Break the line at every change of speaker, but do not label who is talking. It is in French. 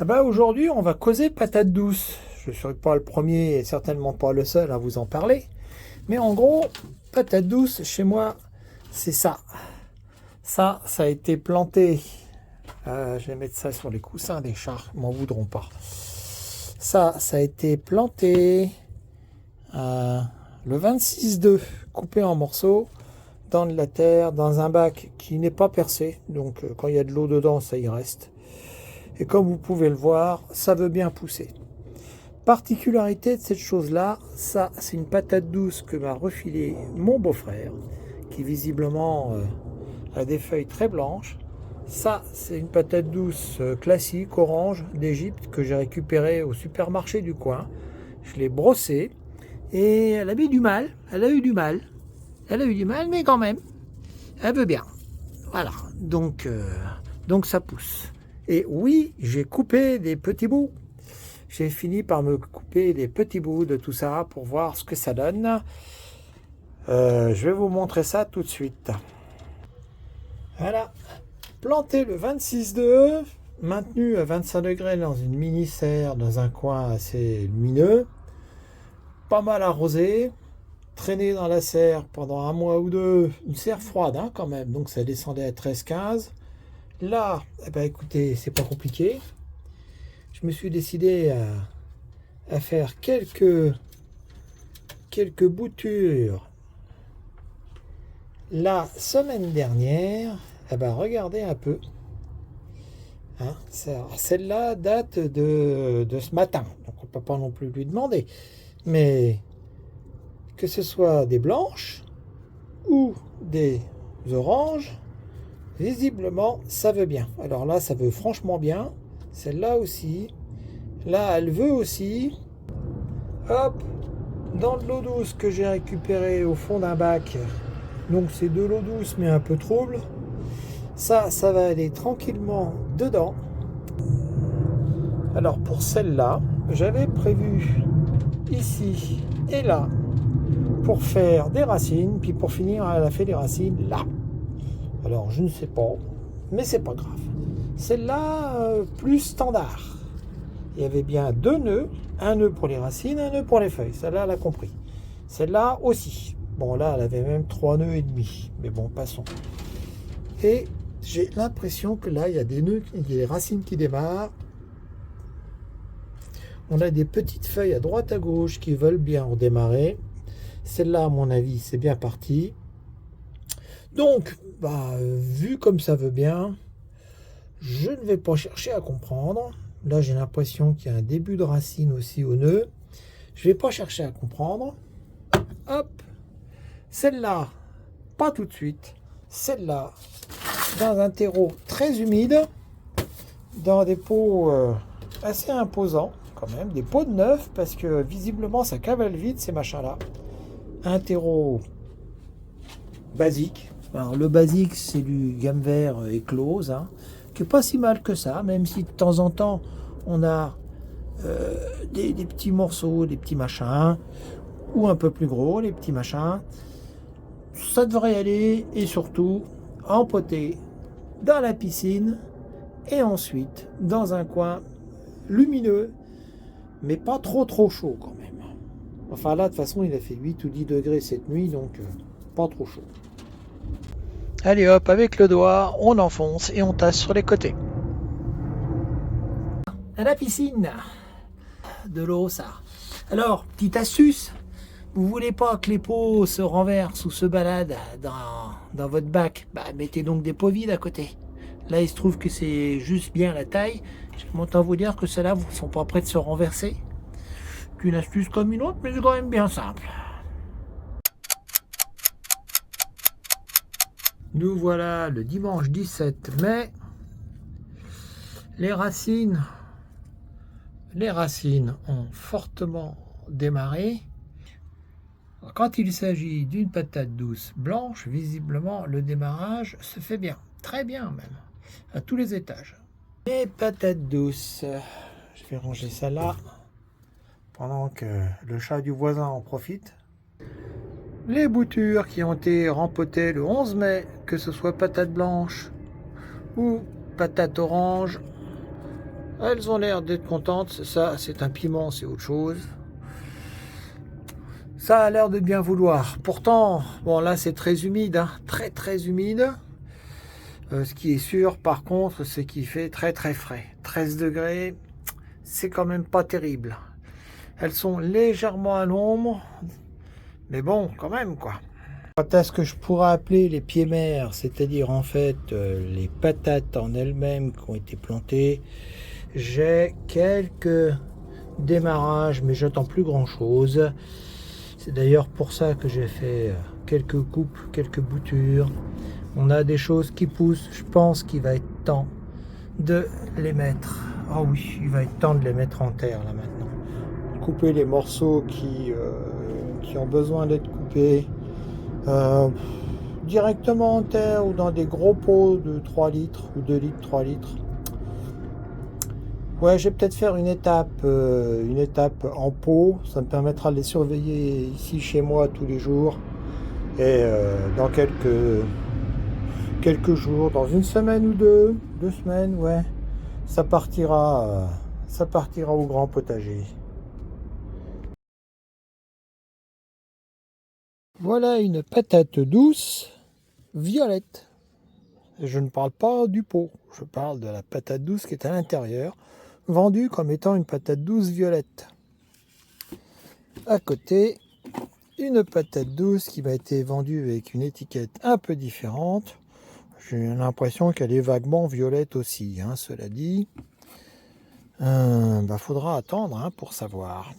Ah bah aujourd'hui, on va causer patate douce. Je ne serai pas le premier et certainement pas le seul à vous en parler. Mais en gros, patate douce, chez moi, c'est ça. Ça a été planté. Je vais mettre ça sur les coussins des chats, ils m'en voudront pas. Ça a été planté le 26-2, coupé en morceaux, dans de la terre, dans un bac qui n'est pas percé. Donc quand il y a de l'eau dedans, ça y reste. Et comme vous pouvez le voir, ça veut bien pousser. Particularité de cette chose-là, ça c'est une patate douce que m'a refilé mon beau-frère, qui visiblement a des feuilles très blanches. Ça c'est une patate douce classique, orange, d'Égypte, que j'ai récupérée au supermarché du coin. Je l'ai brossée et elle avait du mal, elle a eu du mal. Elle a eu du mal, mais quand même, elle veut bien. Voilà, donc ça pousse. Et oui, j'ai coupé des petits bouts. J'ai fini par me couper des petits bouts de tout ça pour voir ce que ça donne. Je vais vous montrer ça tout de suite. Voilà, planté le 26-2, maintenu à 25 degrés dans une mini serre, dans un coin assez lumineux, pas mal arrosé, traîné dans la serre pendant un mois ou deux, une serre froide hein, quand même, donc ça descendait à 13-15. Là, eh ben, écoutez, c'est pas compliqué. Je me suis décidé à faire quelques boutures la semaine dernière. Eh ben, regardez un peu. Hein, celle-là date de ce matin, donc on ne peut pas non plus lui demander. Mais que ce soit des blanches ou des oranges, visiblement ça veut bien. Alors là, ça veut franchement bien. Celle-là aussi. Là, elle veut aussi. Hop, dans de l'eau douce que j'ai récupérée au fond d'un bac. Donc c'est de l'eau douce mais un peu trouble. Ça va aller tranquillement dedans. Alors pour celle-là, j'avais prévu ici et là pour faire des racines, puis pour finir, elle a fait des racines là. Alors je ne sais pas, mais c'est pas grave. Celle-là, plus standard. Il y avait bien deux nœuds, un nœud pour les racines, un nœud pour les feuilles. Celle-là, elle a compris. Celle-là aussi. Bon, là, elle avait même 3 nœuds et demi. Mais bon, passons. Et j'ai l'impression que là, il y a des nœuds, il y a des racines qui démarrent. On a des petites feuilles à droite à gauche qui veulent bien redémarrer. Celle-là, à mon avis, c'est bien parti. Donc, vu comme ça veut bien, je ne vais pas chercher à comprendre. Là, j'ai l'impression qu'il y a un début de racine aussi au nœud. Je ne vais pas chercher à comprendre. Hop. Celle-là, pas tout de suite. Celle-là, dans un terreau très humide, dans des pots assez imposants, quand même, des pots de neuf, parce que visiblement, ça cavale vite, ces machins-là. Un terreau basique. Alors, le basique, c'est du gamme vert éclose, hein, qui n'est pas si mal que ça, même si de temps en temps, on a des petits morceaux, des petits machins, ou un peu plus gros, les petits machins. Ça devrait aller, et surtout, empoter dans la piscine, et ensuite, dans un coin lumineux, mais pas trop chaud quand même. Enfin là, de toute façon, il a fait 8 ou 10 degrés cette nuit, donc pas trop chaud. Allez hop, avec le doigt, on enfonce et on tasse sur les côtés. À la piscine, de l'eau ça. Alors, petite astuce, vous voulez pas que les pots se renversent ou se baladent dans votre bac, mettez donc des pots vides à côté. Là, il se trouve que c'est juste bien la taille. Je m'entends vous dire que ceux-là ne sont pas prêts de se renverser. C'est une astuce comme une autre, mais c'est quand même bien simple. Nous voilà le dimanche 17 mai. Les racines ont fortement démarré. Quand il s'agit d'une patate douce blanche, visiblement le démarrage se fait bien, très bien même, à tous les étages. Les patates douces, je vais ranger ça là, pendant que le chat du voisin en profite. Les boutures qui ont été rempotées le 11 mai, que ce soit patate blanche ou patate orange, Elles ont l'air d'être contentes. Ça, c'est un piment, c'est autre chose. Ça a l'air de bien vouloir. Pourtant, bon là c'est très humide, hein, très très humide. Ce qui est sûr par contre, c'est qu'il fait très très frais. 13 degrés, c'est quand même pas terrible. Elles sont légèrement à l'ombre, mais bon, quand même quoi. Quant à ce que je pourrais appeler les pieds mères, c'est-à-dire en fait les patates en elles-mêmes qui ont été plantées, j'ai quelques démarrages, mais j'attends plus grand-chose. C'est d'ailleurs pour ça que j'ai fait quelques coupes, quelques boutures. On a des choses qui poussent, je pense qu'il va être temps de les mettre. Ah oui, il va être temps de les mettre en terre là maintenant. Couper les morceaux qui ont besoin d'être coupés directement en terre ou dans des gros pots de 3 litres ou 2 litres, 3 litres. Ouais, je vais peut-être faire une étape en pot. Ça me permettra de les surveiller ici chez moi tous les jours. Et dans quelques jours, dans une semaine ou deux, 2 semaines, ouais, ça partira au grand potager. Voilà une patate douce violette. Je ne parle pas du pot, je parle de la patate douce qui est à l'intérieur, vendue comme étant une patate douce violette. À côté, une patate douce qui m'a été vendue avec une étiquette un peu différente. J'ai l'impression qu'elle est vaguement violette aussi, hein, cela dit. Faudra attendre hein, pour savoir.